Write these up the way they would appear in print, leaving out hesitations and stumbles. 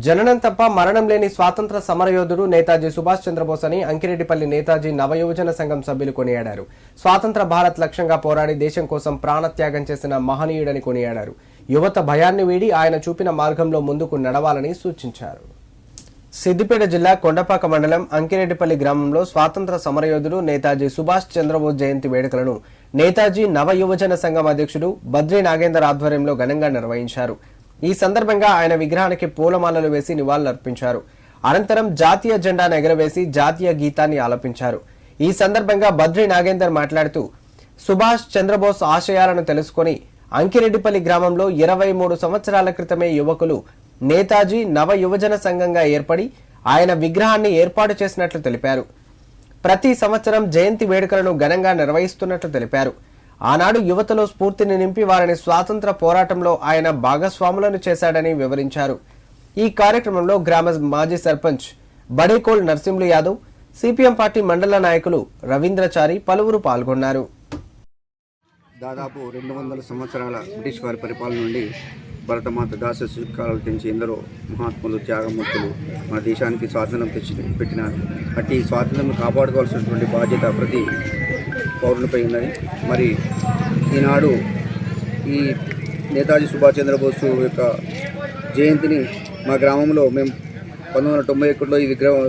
జననం తప్ప మరణం లేని స్వాతంత్ర సమరయోధుడు నేతాజీ సుభాష్ చంద్రబోస్ అని అంకిరెడ్డిపల్లి నేతాజీ నవయువజన సంఘం సభ్యులు కొనియాడారు. స్వాతంత్ర భారత్ లక్ష్యంగా పోరాడి దేశం కోసం ప్రాణత్యాగం చేసిన మహనీయుడని కొనియాడారు. యువత భయాన్ని వీడి ఆయన చూపిన మార్గంలో ముందుకు నడవాలని సూచించారు. సిద్దిపేట జిల్లా కొండపాక మండలం అంకిరెడ్డిపల్లి గ్రామంలో స్వాతంత్ర సమరయోధుడు నేతాజీ సుభాష్ చంద్రబోస్ జయంతి వేడుకలను నేతాజీ నవయువజన సంఘం అధ్యక్షుడు బద్రీ నాగేందర్ ఆధ్వర్యంలో ఘనంగా నిర్వహించారు. ఈ సందర్భంగా ఆయన విగ్రహానికి పూలమాలలు వేసి నివాళులర్పించారు. అనంతరం జాతీయ జెండాను ఎగరవేసి జాతీయ గీతాన్ని ఆలపించారు. ఈ సందర్భంగా బద్రీ నాగేందర్ మాట్లాడుతూ సుభాష్ చంద్రబోస్ ఆశయాలను తెలుసుకుని అంకిరెడ్డిపల్లి గ్రామంలో 23 సంవత్సరాల క్రితమే యువకులు నేతాజీ నవ యువజన సంఘంగా ఏర్పడి ఆయన విగ్రహాన్ని ఏర్పాటు చేసినట్లు తెలిపారు. ప్రతి సంవత్సరం జయంతి వేడుకలను ఘనంగా నిర్వహిస్తున్నట్లు తెలిపారు. ఆనాడు యువతలో స్ఫూర్తిని నింపి వారిని స్వాతంత్ర పోరాటంలో ఆయన భాగస్వాములను చేశాడని వివరించారు. ఈ కార్యక్రమంలో గ్రామ మాజీ సర్పంచ్ బడేకోల్ నర్సింహులు యాదవ్, సిపిఎం పార్టీ మండల నాయకులు రవీంద్రచారి పలువురు పాల్గొన్నారు. దాదాపు 200 సంవత్సరాల బ్రిటిష్ వారి పరిపాలన నుండి భరతమాత దాస శిల్పాలు తెంచి ఎందరో మహాత్ములు త్యాగమూర్తులు మన దేశానికి స్వాతంత్రం పెట్టినారు. అట్టి స్వాతంత్రం కాపాడుకోవాల్సినటువంటి బాధ్యత ప్రతి పౌరునిపై ఉన్నది. మరి ఈనాడు ఈ నేతాజీ సుభాష్ చంద్రబోస్ యొక్క జయంతిని మా గ్రామంలో మేము 1991లో ఈ విగ్రహం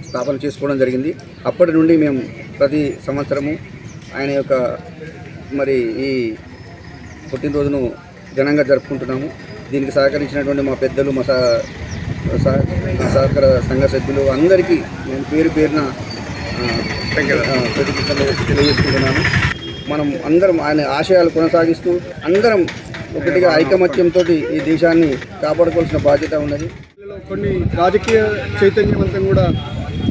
స్థాపన చేసుకోవడం జరిగింది. అప్పటి నుండి మేము ప్రతి సంవత్సరము ఆయన యొక్క మరి ఈ పుట్టినరోజును ఘనంగా జరుపుకుంటున్నాము. దీనికి సహకరించినటువంటి మా పెద్దలు, మా సహకార సంఘ సభ్యులు అందరికీ నేను పేరు పేరున తెలియజేసుకుంటున్నాను. మనం అందరం ఆయన ఆశయాలు కొనసాగిస్తూ అందరం ఒకటిగా ఐకమత్యంతో ఈ దేశాన్ని కాపాడుకోవాల్సిన బాధ్యత ఉన్నది. కొన్ని రాజకీయ చైతన్యవంతం కూడా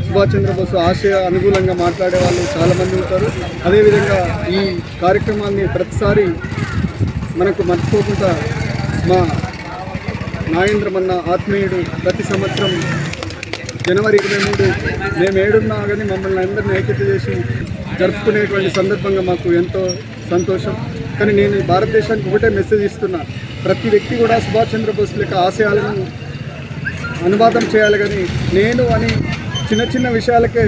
సుభాష్ చంద్రబోస్ ఆశయ అనుకూలంగా మాట్లాడే వాళ్ళు చాలామంది ఉంటారు. అదేవిధంగా ఈ కార్యక్రమాన్ని ప్రతిసారి మనకు మర్చిపోకుండా మా నాగేంద్రమన్న ఆత్మీయుడు ప్రతి సంవత్సరం జనవరి 23 మేము ఏడున్నా కానీ మమ్మల్ని అందరినీ ఐక్యత చేసి జరుపుకునేటువంటి సందర్భంగా మాకు ఎంతో సంతోషం. కానీ నేను భారతదేశానికి ఒకటే మెసేజ్ ఇస్తున్నా, ప్రతి వ్యక్తి కూడా సుభాష్ చంద్రబోస్ యొక్క ఆశయాలను అనువాదం చేయాలి. కానీ నేను అని చిన్న చిన్న విషయాలకే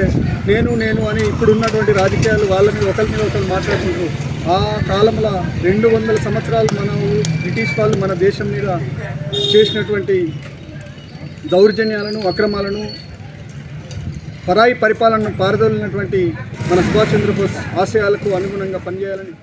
నేను అని ఇప్పుడున్నటువంటి రాజకీయాలు వాళ్ళ మీద ఒకరి మీద ఒకరు మాట్లాడుకుంటూ ఆ కాలంలో 200 సంవత్సరాలు బ్రిటిష్ వాళ్ళు మన దేశం మీద చేసినటువంటి దౌర్జన్యాలను, అక్రమాలను, పరాయి పరిపాలనను పారదోలినటువంటి మన సుభాష్ చంద్రబోస్ ఆశయాలకు అనుగుణంగా పనిచేయాలని